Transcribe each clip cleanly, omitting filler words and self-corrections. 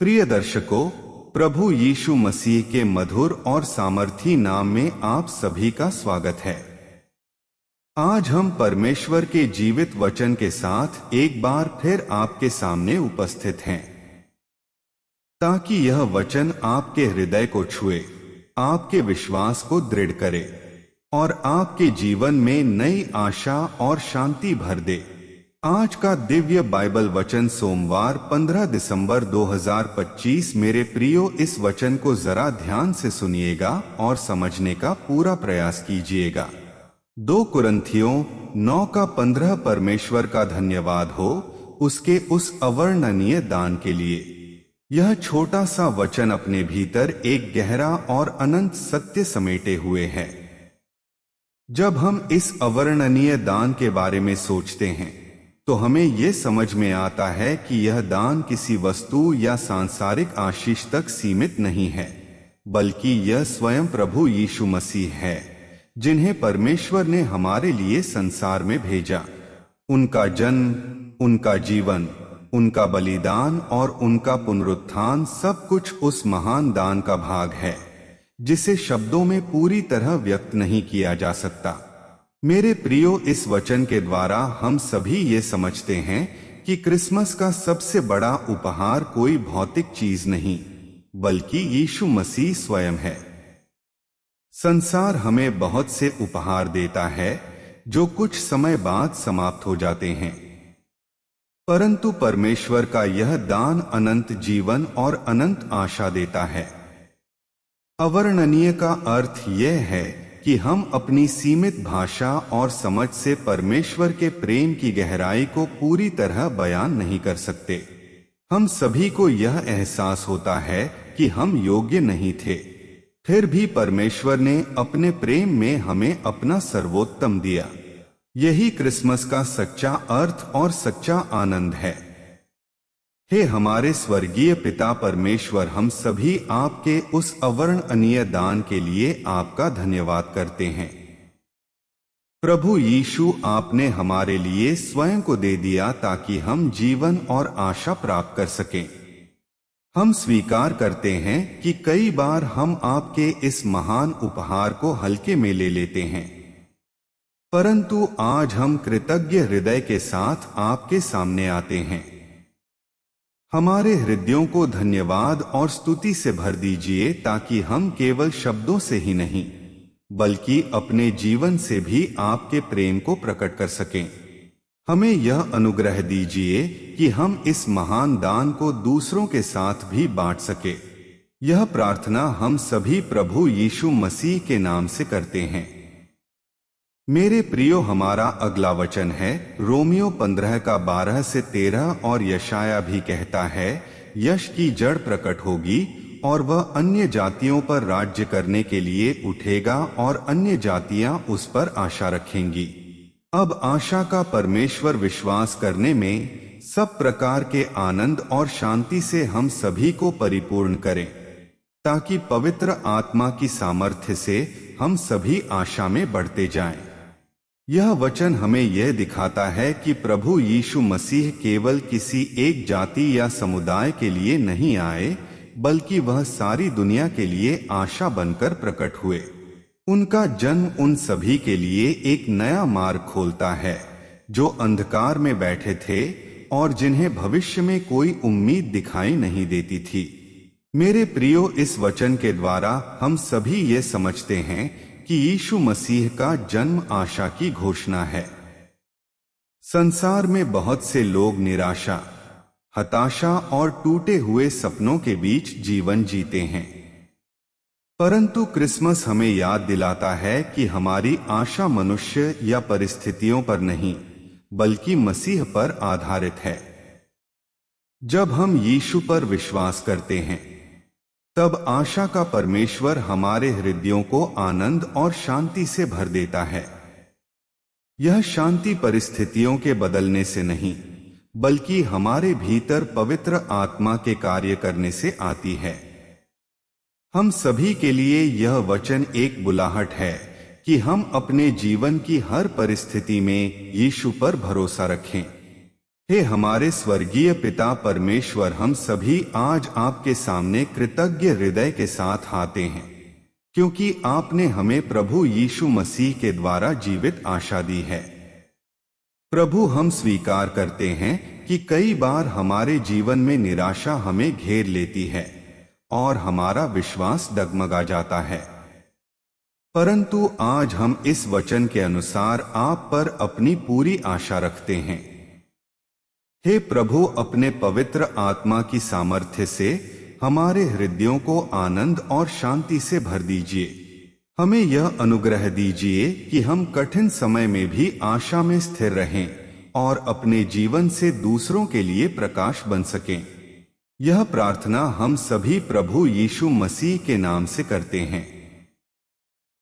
प्रिय दर्शकों, प्रभु यीशु मसीह के मधुर और सामर्थी नाम में आप सभी का स्वागत है। आज हम परमेश्वर के जीवित वचन के साथ एक बार फिर आपके सामने उपस्थित हैं, ताकि यह वचन आपके हृदय को छुए, आपके विश्वास को दृढ़ करे और आपके जीवन में नई आशा और शांति भर दे। आज का दिव्य बाइबल वचन सोमवार 15 दिसंबर 2025। मेरे प्रियो, इस वचन को जरा ध्यान से सुनिएगा और समझने का पूरा प्रयास कीजिएगा। 2 कुरिन्थियों 9:15। परमेश्वर का धन्यवाद हो उसके उस अवर्णनीय दान के लिए। यह छोटा सा वचन अपने भीतर एक गहरा और अनंत सत्य समेटे हुए है। जब हम इस अवर्णनीय दान के बारे में सोचते हैं तो हमें यह समझ में आता है कि यह दान किसी वस्तु या सांसारिक आशीष तक सीमित नहीं है, बल्कि यह स्वयं प्रभु यीशु मसीह है, जिन्हें परमेश्वर ने हमारे लिए संसार में भेजा। उनका जन्म, उनका जीवन, उनका बलिदान और उनका पुनरुत्थान सब कुछ उस महान दान का भाग है, जिसे शब्दों में पूरी तरह व्यक्त नहीं किया जा सकता। मेरे प्रियो, इस वचन के द्वारा हम सभी ये समझते हैं कि क्रिसमस का सबसे बड़ा उपहार कोई भौतिक चीज नहीं, बल्कि यीशु मसीह स्वयं है। संसार हमें बहुत से उपहार देता है जो कुछ समय बाद समाप्त हो जाते हैं, परंतु परमेश्वर का यह दान अनंत जीवन और अनंत आशा देता है। अवर्णनीय का अर्थ यह है कि हम अपनी सीमित भाषा और समझ से परमेश्वर के प्रेम की गहराई को पूरी तरह बयान नहीं कर सकते। हम सभी को यह एहसास होता है कि हम योग्य नहीं थे, फिर भी परमेश्वर ने अपने प्रेम में हमें अपना सर्वोत्तम दिया। यही क्रिसमस का सच्चा अर्थ और सच्चा आनंद है। हे हमारे स्वर्गीय पिता परमेश्वर, हम सभी आपके उस अवर्णनीय दान के लिए आपका धन्यवाद करते हैं। प्रभु यीशु, आपने हमारे लिए स्वयं को दे दिया ताकि हम जीवन और आशा प्राप्त कर सकें। हम स्वीकार करते हैं कि कई बार हम आपके इस महान उपहार को हल्के में ले लेते हैं, परंतु आज हम कृतज्ञ हृदय के साथ आपके सामने आते हैं। हमारे हृदयों को धन्यवाद और स्तुति से भर दीजिए, ताकि हम केवल शब्दों से ही नहीं, बल्कि अपने जीवन से भी आपके प्रेम को प्रकट कर सकें। हमें यह अनुग्रह दीजिए कि हम इस महान दान को दूसरों के साथ भी बांट सके। यह प्रार्थना हम सभी प्रभु यीशु मसीह के नाम से करते हैं। मेरे प्रियो, हमारा अगला वचन है रोमियो 15:12 से 13, और यशाया भी कहता है, यश की जड़ प्रकट होगी और वह अन्य जातियों पर राज्य करने के लिए उठेगा और अन्य जातियां उस पर आशा रखेंगी। अब आशा का परमेश्वर विश्वास करने में सब प्रकार के आनंद और शांति से हम सभी को परिपूर्ण करें, ताकि पवित्र आत्मा की सामर्थ्य से हम सभी आशा में बढ़ते जाएं। यह वचन हमें यह दिखाता है कि प्रभु यीशु मसीह केवल किसी एक जाति या समुदाय के लिए नहीं आए, बल्कि वह सारी दुनिया के लिए आशा बनकर प्रकट हुए। उनका जन्म उन सभी के लिए एक नया मार्ग खोलता है जो अंधकार में बैठे थे और जिन्हें भविष्य में कोई उम्मीद दिखाई नहीं देती थी। मेरे प्रियो, इस वचन के द्वारा हम सभी ये समझते हैं कि यीशु मसीह का जन्म आशा की घोषणा है। संसार में बहुत से लोग निराशा, हताशा और टूटे हुए सपनों के बीच जीवन जीते हैं, परंतु क्रिसमस हमें याद दिलाता है कि हमारी आशा मनुष्य या परिस्थितियों पर नहीं, बल्कि मसीह पर आधारित है। जब हम यीशु पर विश्वास करते हैं, तब आशा का परमेश्वर हमारे हृदयों को आनंद और शांति से भर देता है। यह शांति परिस्थितियों के बदलने से नहीं, बल्कि हमारे भीतर पवित्र आत्मा के कार्य करने से आती है। हम सभी के लिए यह वचन एक बुलाहट है कि हम अपने जीवन की हर परिस्थिति में यीशु पर भरोसा रखें। हे हमारे स्वर्गीय पिता परमेश्वर, हम सभी आज आपके सामने कृतज्ञ हृदय के साथ आते हैं, क्योंकि आपने हमें प्रभु यीशु मसीह के द्वारा जीवित आशा दी है। प्रभु, हम स्वीकार करते हैं कि कई बार हमारे जीवन में निराशा हमें घेर लेती है और हमारा विश्वास डगमगा जाता है, परंतु आज हम इस वचन के अनुसार आप पर अपनी पूरी आशा रखते हैं। हे प्रभु, अपने पवित्र आत्मा की सामर्थ्य से हमारे हृदयों को आनंद और शांति से भर दीजिए। हमें यह अनुग्रह दीजिए कि हम कठिन समय में भी आशा में स्थिर रहें और अपने जीवन से दूसरों के लिए प्रकाश बन सकें। यह प्रार्थना हम सभी प्रभु यीशु मसीह के नाम से करते हैं।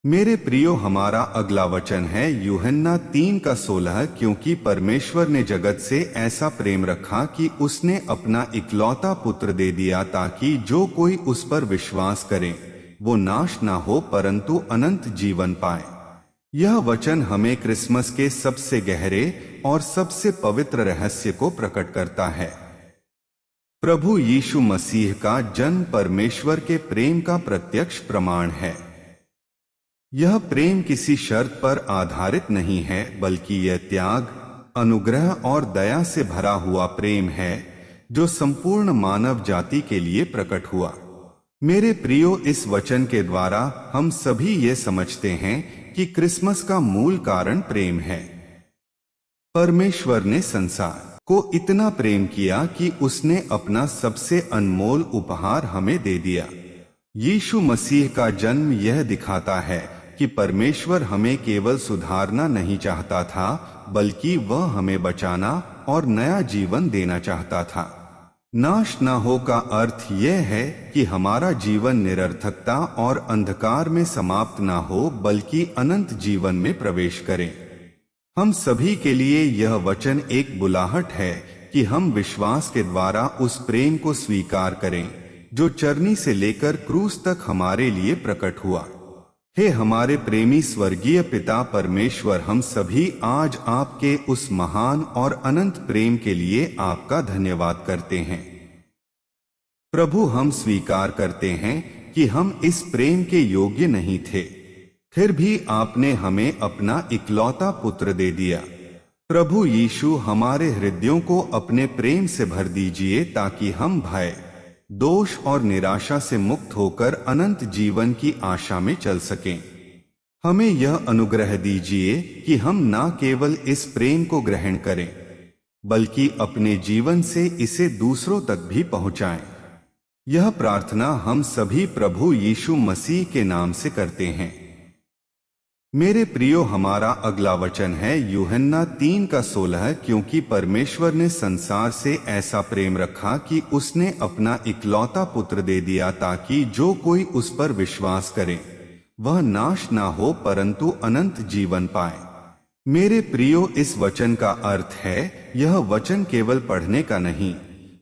मेरे प्रियो, हमारा अगला वचन है यूहन्ना 3:16, क्योंकि परमेश्वर ने जगत से ऐसा प्रेम रखा कि उसने अपना इकलौता पुत्र दे दिया, ताकि जो कोई उस पर विश्वास करे वो नाश ना हो परंतु अनंत जीवन पाए। यह वचन हमें क्रिसमस के सबसे गहरे और सबसे पवित्र रहस्य को प्रकट करता है। प्रभु यीशु मसीह का जन्म परमेश्वर के प्रेम का प्रत्यक्ष प्रमाण है। यह प्रेम किसी शर्त पर आधारित नहीं है, बल्कि यह त्याग, अनुग्रह और दया से भरा हुआ प्रेम है जो संपूर्ण मानव जाति के लिए प्रकट हुआ। मेरे प्रियो, इस वचन के द्वारा हम सभी ये समझते हैं कि क्रिसमस का मूल कारण प्रेम है। परमेश्वर ने संसार को इतना प्रेम किया कि उसने अपना सबसे अनमोल उपहार हमें दे दिया। यीशु मसीह का जन्म यह दिखाता है कि परमेश्वर हमें केवल सुधारना नहीं चाहता था, बल्कि वह हमें बचाना और नया जीवन देना चाहता था। नाश न हो का अर्थ यह है कि हमारा जीवन निरर्थकता और अंधकार में समाप्त न हो, बल्कि अनंत जीवन में प्रवेश करे। हम सभी के लिए यह वचन एक बुलाहट है कि हम विश्वास के द्वारा उस प्रेम को स्वीकार करें जो चरनी से लेकर क्रूस तक हमारे लिए प्रकट हुआ। हे हमारे प्रेमी स्वर्गीय पिता परमेश्वर, हम सभी आज आपके उस महान और अनंत प्रेम के लिए आपका धन्यवाद करते हैं। प्रभु, हम स्वीकार करते हैं कि हम इस प्रेम के योग्य नहीं थे, फिर भी आपने हमें अपना इकलौता पुत्र दे दिया। प्रभु यीशु, हमारे हृदयों को अपने प्रेम से भर दीजिए ताकि हम भय, दोष और निराशा से मुक्त होकर अनंत जीवन की आशा में चल सकें। हमें यह अनुग्रह दीजिए कि हम न केवल इस प्रेम को ग्रहण करें, बल्कि अपने जीवन से इसे दूसरों तक भी पहुंचाएं। यह प्रार्थना हम सभी प्रभु यीशु मसीह के नाम से करते हैं। मेरे प्रियो, हमारा अगला वचन है यूहन्ना 3:16, क्योंकि परमेश्वर ने संसार से ऐसा प्रेम रखा कि उसने अपना इकलौता पुत्र दे दिया, ताकि जो कोई उस पर विश्वास करे वह नाश ना हो परंतु अनंत जीवन पाए। मेरे प्रियो, इस वचन का अर्थ है, यह वचन केवल पढ़ने का नहीं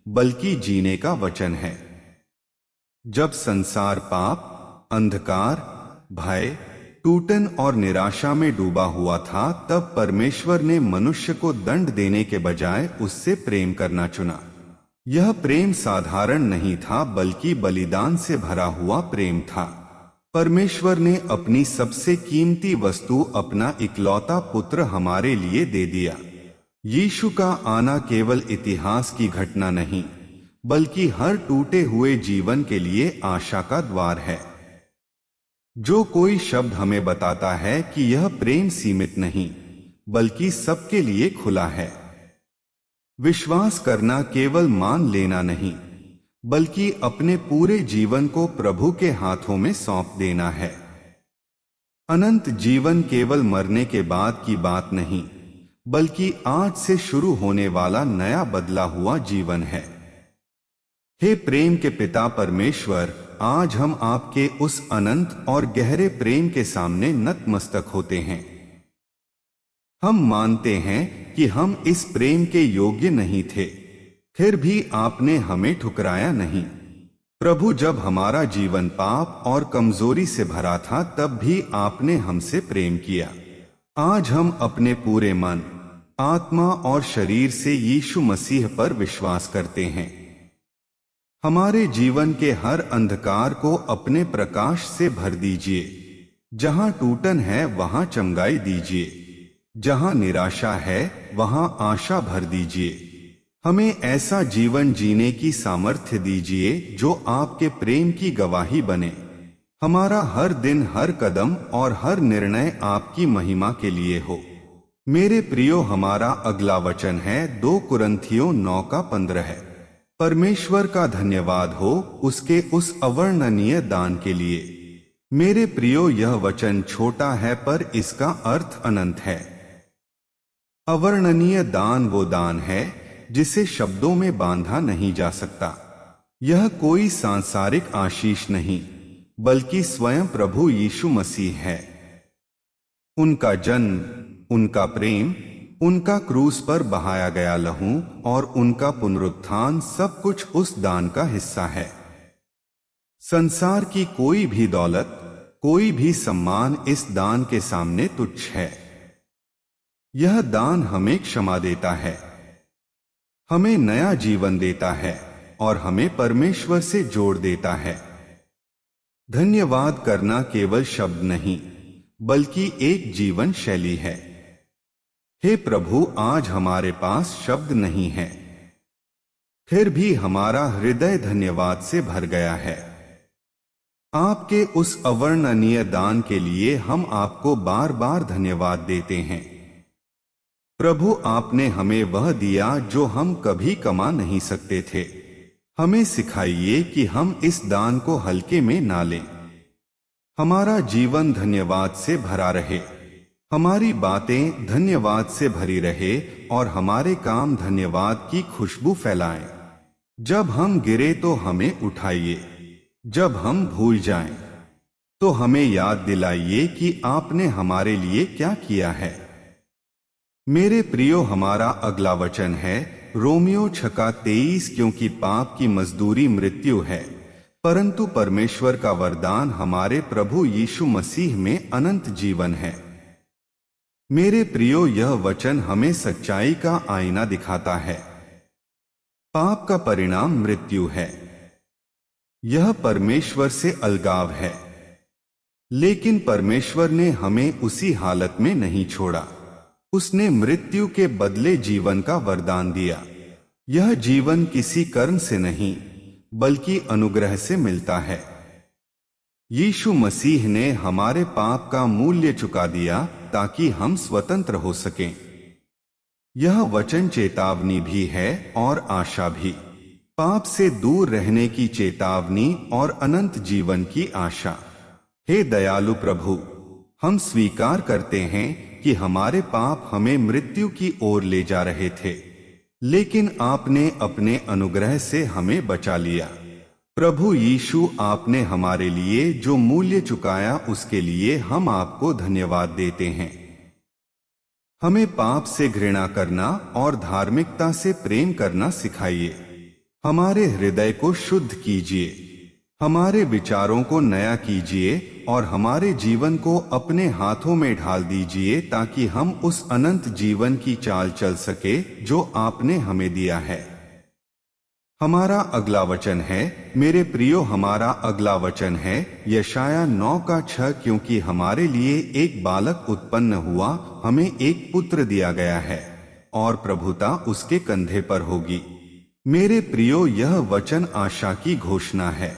बल्कि जीने का वचन है। जब संसार पाप, अंधकार, भय, टूटन और निराशा में डूबा हुआ था, तब परमेश्वर ने मनुष्य को दंड देने के बजाय उससे प्रेम करना चुना। यह प्रेम साधारण नहीं था, बल्कि बलिदान से भरा हुआ प्रेम था। परमेश्वर ने अपनी सबसे कीमती वस्तु, अपना इकलौता पुत्र हमारे लिए दे दिया। यीशु का आना केवल इतिहास की घटना नहीं, बल्कि हर टूटे हुए जीवन के लिए आशा का द्वार है। जो कोई शब्द हमें बताता है कि यह प्रेम सीमित नहीं बल्कि सबके लिए खुला है। विश्वास करना केवल मान लेना नहीं, बल्कि अपने पूरे जीवन को प्रभु के हाथों में सौंप देना है। अनंत जीवन केवल मरने के बाद की बात नहीं, बल्कि आज से शुरू होने वाला नया बदला हुआ जीवन है। हे प्रेम के पिता परमेश्वर, आज हम आपके उस अनंत और गहरे प्रेम के सामने नतमस्तक होते हैं। हम मानते हैं कि हम इस प्रेम के योग्य नहीं थे, फिर भी आपने हमें ठुकराया नहीं। प्रभु, जब हमारा जीवन पाप और कमजोरी से भरा था, तब भी आपने हमसे प्रेम किया। आज हम अपने पूरे मन, आत्मा और शरीर से यीशु मसीह पर विश्वास करते हैं। हमारे जीवन के हर अंधकार को अपने प्रकाश से भर दीजिए। जहां टूटन है वहां चंगाई दीजिए, जहां निराशा है वहां आशा भर दीजिए। हमें ऐसा जीवन जीने की सामर्थ्य दीजिए जो आपके प्रेम की गवाही बने। हमारा हर दिन, हर कदम और हर निर्णय आपकी महिमा के लिए हो। मेरे प्रियो, हमारा अगला वचन है 2 कुरिन्थियों 9:15 है। परमेश्वर का धन्यवाद हो उसके उस अवर्णनीय दान के लिए। मेरे प्रियो, यह वचन छोटा है पर इसका अर्थ अनंत है। अवर्णनीय दान वो दान है जिसे शब्दों में बांधा नहीं जा सकता। यह कोई सांसारिक आशीष नहीं, बल्कि स्वयं प्रभु यीशु मसीह है। उनका जन्म, उनका प्रेम, उनका क्रूस पर बहाया गया लहू और उनका पुनरुत्थान सब कुछ उस दान का हिस्सा है। संसार की कोई भी दौलत, कोई भी सम्मान इस दान के सामने तुच्छ है। यह दान हमें क्षमा देता है, हमें नया जीवन देता है और हमें परमेश्वर से जोड़ देता है। धन्यवाद करना केवल शब्द नहीं, बल्कि एक जीवन शैली है। हे प्रभु, आज हमारे पास शब्द नहीं है, फिर भी हमारा हृदय धन्यवाद से भर गया है। आपके उस अवर्णनीय दान के लिए हम आपको बार बार धन्यवाद देते हैं। प्रभु, आपने हमें वह दिया जो हम कभी कमा नहीं सकते थे। हमें सिखाइए कि हम इस दान को हल्के में ना लें। हमारा जीवन धन्यवाद से भरा रहे, हमारी बातें धन्यवाद से भरी रहे और हमारे काम धन्यवाद की खुशबू फैलाएं। जब हम गिरे तो हमें उठाइए, जब हम भूल जाएं तो हमें याद दिलाइए कि आपने हमारे लिए क्या किया है। मेरे प्रियो, हमारा अगला वचन है रोमियो 6:23, क्योंकि पाप की मजदूरी मृत्यु है, परंतु परमेश्वर का वरदान हमारे प्रभु यीशु मसीह में अनंत जीवन है। मेरे प्रियो, यह वचन हमें सच्चाई का आईना दिखाता है। पाप का परिणाम मृत्यु है। यह परमेश्वर से अलगाव है, लेकिन परमेश्वर ने हमें उसी हालत में नहीं छोड़ा। उसने मृत्यु के बदले जीवन का वरदान दिया। यह जीवन किसी कर्म से नहीं, बल्कि अनुग्रह से मिलता है। यीशु मसीह ने हमारे पाप का मूल्य चुका दिया ताकि हम स्वतंत्र हो सकें। यह वचन चेतावनी भी है और आशा भी। पाप से दूर रहने की चेतावनी और अनंत जीवन की आशा। हे दयालु प्रभु, हम स्वीकार करते हैं कि हमारे पाप हमें मृत्यु की ओर ले जा रहे थे, लेकिन आपने अपने अनुग्रह से हमें बचा लिया। प्रभु यीशु, आपने हमारे लिए जो मूल्य चुकाया उसके लिए हम आपको धन्यवाद देते हैं। हमें पाप से घृणा करना और धार्मिकता से प्रेम करना सिखाइए। हमारे हृदय को शुद्ध कीजिए, हमारे विचारों को नया कीजिए और हमारे जीवन को अपने हाथों में ढाल दीजिए ताकि हम उस अनंत जीवन की चाल चल सके जो आपने हमें दिया है। हमारा अगला वचन है, मेरे प्रियो, हमारा अगला वचन है यशाया 9:6, क्योंकि हमारे लिए एक बालक उत्पन्न हुआ, हमें एक पुत्र दिया गया है और प्रभुता उसके कंधे पर होगी। मेरे प्रियो, यह वचन आशा की घोषणा है।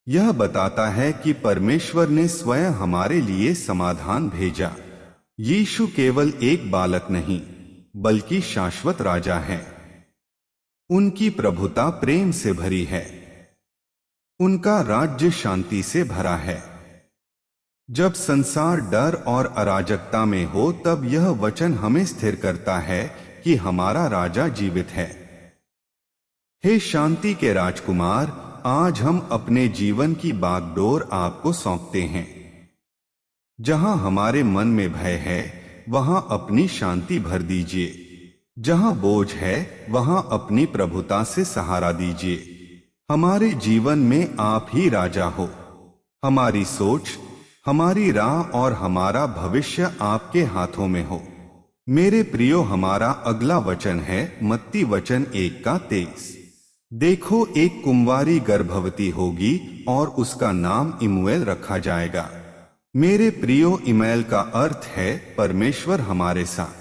यह बताता है कि परमेश्वर ने स्वयं हमारे लिए समाधान भेजा। यीशु केवल एक बालक नहीं, बल्कि शाश्वत राजा है। उनकी प्रभुता प्रेम से भरी है, उनका राज्य शांति से भरा है। जब संसार डर और अराजकता में हो, तब यह वचन हमें स्थिर करता है कि हमारा राजा जीवित है। हे शांति के राजकुमार, आज हम अपने जीवन की बागडोर आपको सौंपते हैं। जहां हमारे मन में भय है, वहां अपनी शांति भर दीजिए। जहां बोझ है, वहां अपनी प्रभुता से सहारा दीजिए। हमारे जीवन में आप ही राजा हो। हमारी सोच, हमारी राह और हमारा भविष्य आपके हाथों में हो। मेरे प्रियो, हमारा अगला वचन है मत्ती वचन 1:23। देखो, एक कुंवारी गर्भवती होगी और उसका नाम इमुएल रखा जाएगा। मेरे प्रियो, इमैल का अर्थ है परमेश्वर हमारे साथ।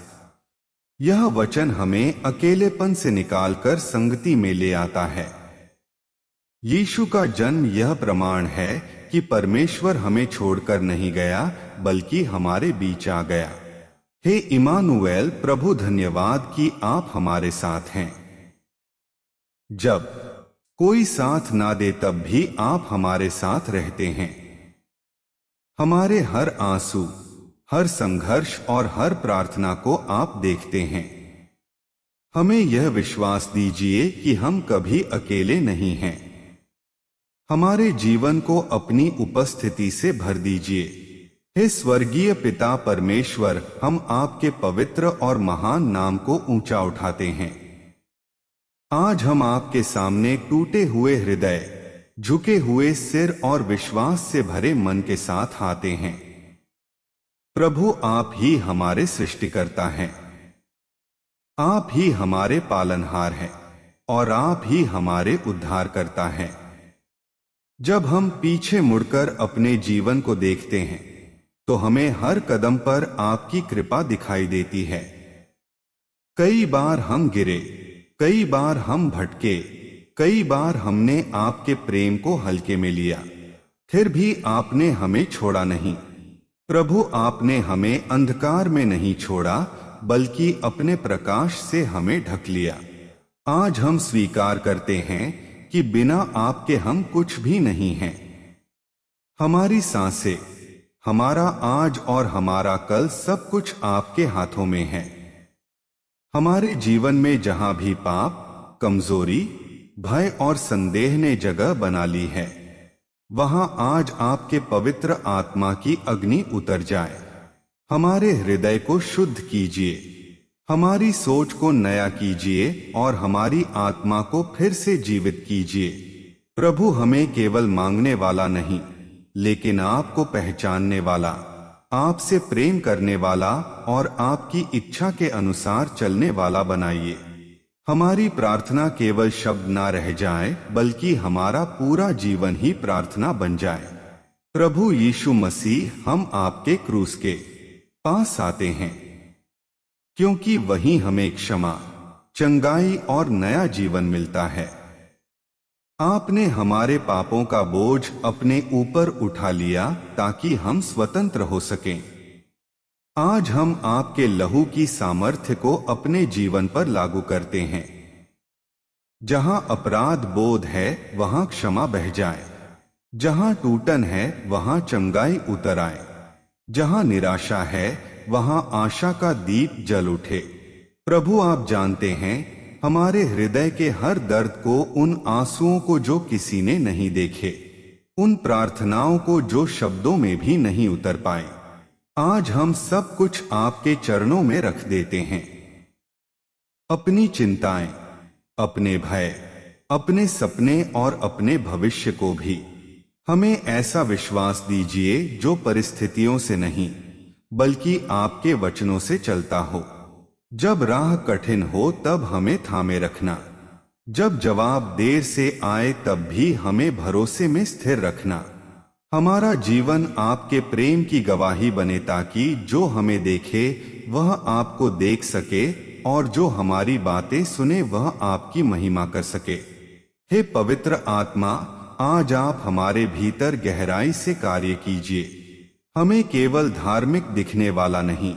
यह वचन हमें अकेलेपन से निकालकर संगति में ले आता है। यीशु का जन्म यह प्रमाण है कि परमेश्वर हमें छोड़कर नहीं गया, बल्कि हमारे बीच आ गया। हे इमानुएल, प्रभु धन्यवाद कि आप हमारे साथ हैं। जब कोई साथ ना दे तब भी आप हमारे साथ रहते हैं। हमारे हर आंसू, हर संघर्ष और हर प्रार्थना को आप देखते हैं। हमें यह विश्वास दीजिए कि हम कभी अकेले नहीं हैं। हमारे जीवन को अपनी उपस्थिति से भर दीजिए। हे स्वर्गीय पिता परमेश्वर, हम आपके पवित्र और महान नाम को ऊंचा उठाते हैं। आज हम आपके सामने टूटे हुए हृदय, झुके हुए सिर और विश्वास से भरे मन के साथ आते हैं। प्रभु, आप ही हमारे सृष्टिकर्ता हैं। आप ही हमारे पालनहार हैं और आप ही हमारे उद्धारकर्ता हैं। जब हम पीछे मुड़कर अपने जीवन को देखते हैं तो हमें हर कदम पर आपकी कृपा दिखाई देती है। कई बार हम गिरे, कई बार हम भटके, कई बार हमने आपके प्रेम को हल्के में लिया, फिर भी आपने हमें छोड़ा नहीं। प्रभु, आपने हमें अंधकार में नहीं छोड़ा, बल्कि अपने प्रकाश से हमें ढक लिया। आज हम स्वीकार करते हैं कि बिना आपके हम कुछ भी नहीं हैं। हमारी सांसें, हमारा आज और हमारा कल सब कुछ आपके हाथों में है। हमारे जीवन में जहां भी पाप, कमजोरी, भय और संदेह ने जगह बना ली है, वहां आज आपके पवित्र आत्मा की अग्नि उतर जाए। हमारे हृदय को शुद्ध कीजिए, हमारी सोच को नया कीजिए और हमारी आत्मा को फिर से जीवित कीजिए। प्रभु, हमें केवल मांगने वाला नहीं, लेकिन आपको पहचानने वाला, आपसे प्रेम करने वाला और आपकी इच्छा के अनुसार चलने वाला बनाइए। हमारी प्रार्थना केवल शब्द ना रह जाए, बल्कि हमारा पूरा जीवन ही प्रार्थना बन जाए। प्रभु यीशु मसीह, हम आपके क्रूस के पास आते हैं, क्योंकि वहीं हमें क्षमा, चंगाई और नया जीवन मिलता है। आपने हमारे पापों का बोझ अपने ऊपर उठा लिया ताकि हम स्वतंत्र हो सकें। आज हम आपके लहू की सामर्थ्य को अपने जीवन पर लागू करते हैं। जहां अपराध बोध है, वहां क्षमा बह जाए। जहां टूटन है, वहां चंगाई उतर आए। जहां निराशा है, वहां आशा का दीप जल उठे। प्रभु, आप जानते हैं हमारे हृदय के हर दर्द को, उन आंसुओं को जो किसी ने नहीं देखे, उन प्रार्थनाओं को जो शब्दों में भी नहीं उतर पाए। आज हम सब कुछ आपके चरणों में रख देते हैं। अपनी चिंताएं, अपने भय, अपने सपने और अपने भविष्य को भी। हमें ऐसा विश्वास दीजिए जो परिस्थितियों से नहीं, बल्कि आपके वचनों से चलता हो। जब राह कठिन हो तब हमें थामे रखना। जब जवाब देर से आए तब भी हमें भरोसे में स्थिर रखना। हमारा जीवन आपके प्रेम की गवाही बने, ताकि जो हमें देखे वह आपको देख सके और जो हमारी बातें सुने वह आपकी महिमा कर सके। हे पवित्र आत्मा, आज आप हमारे भीतर गहराई से कार्य कीजिए। हमें केवल धार्मिक दिखने वाला नहीं,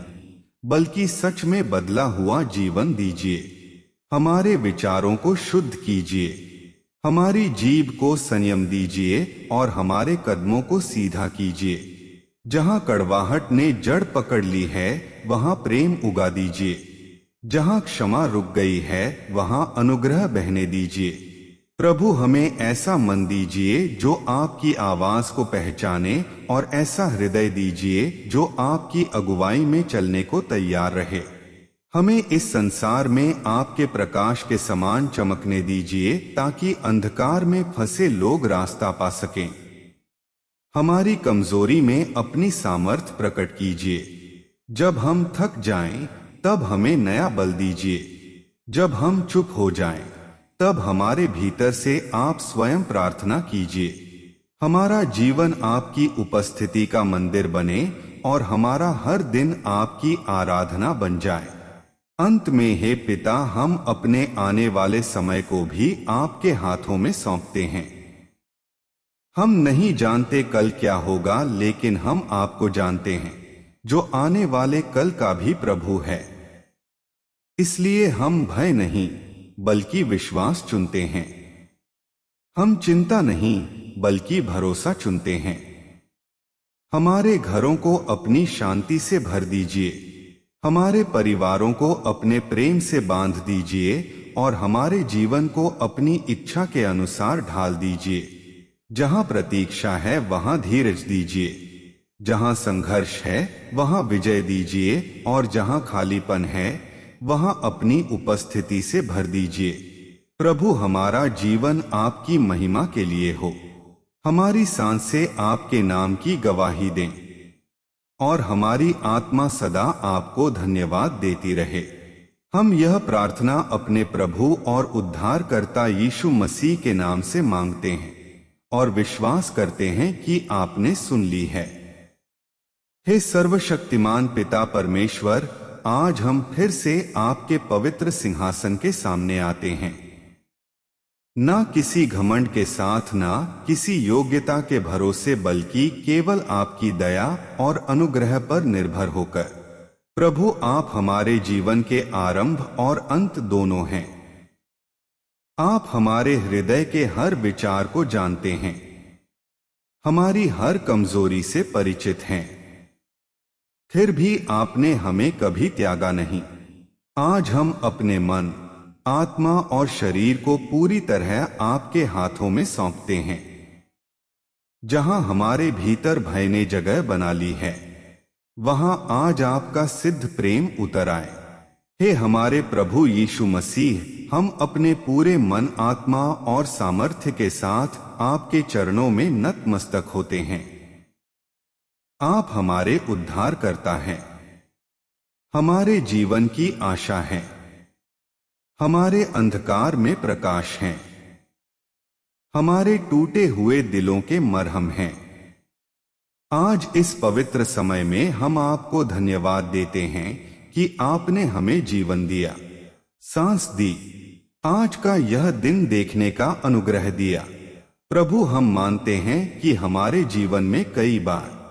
बल्कि सच में बदला हुआ जीवन दीजिए। हमारे विचारों को शुद्ध कीजिए, हमारी जीभ को संयम दीजिए और हमारे कदमों को सीधा कीजिए। जहां कड़वाहट ने जड़ पकड़ ली है, वहां प्रेम उगा दीजिए। जहां क्षमा रुक गई है, वहां अनुग्रह बहने दीजिए। प्रभु, हमें ऐसा मन दीजिए जो आपकी आवाज को पहचाने और ऐसा हृदय दीजिए जो आपकी अगुवाई में चलने को तैयार रहे। हमें इस संसार में आपके प्रकाश के समान चमकने दीजिए, ताकि अंधकार में फंसे लोग रास्ता पा सकें। हमारी कमजोरी में अपनी सामर्थ प्रकट कीजिए। जब हम थक जाएं, तब हमें नया बल दीजिए। जब हम चुप हो जाएं, तब हमारे भीतर से आप स्वयं प्रार्थना कीजिए। हमारा जीवन आपकी उपस्थिति का मंदिर बने और हमारा हर दिन आपकी आराधना बन जाए। अंत में हे पिता, हम अपने आने वाले समय को भी आपके हाथों में सौंपते हैं। हम नहीं जानते कल क्या होगा, लेकिन हम आपको जानते हैं, जो आने वाले कल का भी प्रभु है। इसलिए हम भय नहीं बल्कि विश्वास चुनते हैं। हम चिंता नहीं बल्कि भरोसा चुनते हैं। हमारे घरों को अपनी शांति से भर दीजिए, हमारे परिवारों को अपने प्रेम से बांध दीजिए और हमारे जीवन को अपनी इच्छा के अनुसार ढाल दीजिए। जहां प्रतीक्षा है वहां धीरज दीजिए, जहां संघर्ष है वहां विजय दीजिए और जहां खालीपन है वहां अपनी उपस्थिति से भर दीजिए। प्रभु, हमारा जीवन आपकी महिमा के लिए हो। हमारी सांसें आपके नाम की गवाही दें और हमारी आत्मा सदा आपको धन्यवाद देती रहे। हम यह प्रार्थना अपने प्रभु और उद्धारकर्ता यीशु मसीह के नाम से मांगते हैं और विश्वास करते हैं कि आपने सुन ली है। हे सर्वशक्तिमान पिता परमेश्वर, आज हम फिर से आपके पवित्र सिंहासन के सामने आते हैं, ना किसी घमंड के साथ, ना किसी योग्यता के भरोसे, बल्कि केवल आपकी दया और अनुग्रह पर निर्भर होकर। प्रभु, आप हमारे जीवन के आरंभ और अंत दोनों हैं। आप हमारे हृदय के हर विचार को जानते हैं, हमारी हर कमजोरी से परिचित हैं। फिर भी आपने हमें कभी त्यागा नहीं। आज हम अपने मन, आत्मा और शरीर को पूरी तरह आपके हाथों में सौंपते हैं। जहां हमारे भीतर भय ने जगह बना ली है, वहां आज आपका सिद्ध प्रेम उतर आए। हे हमारे प्रभु यीशु मसीह, हम अपने पूरे मन, आत्मा और सामर्थ्य के साथ आपके चरणों में नतमस्तक होते हैं। आप हमारे उद्धारकर्ता हैं, हमारे जीवन की आशा हैं, हमारे अंधकार में प्रकाश हैं, हमारे टूटे हुए दिलों के मरहम हैं। आज इस पवित्र समय में हम आपको धन्यवाद देते हैं कि आपने हमें जीवन दिया, सांस दी, आज का यह दिन देखने का अनुग्रह दिया। प्रभु, हम मानते हैं कि हमारे जीवन में कई बार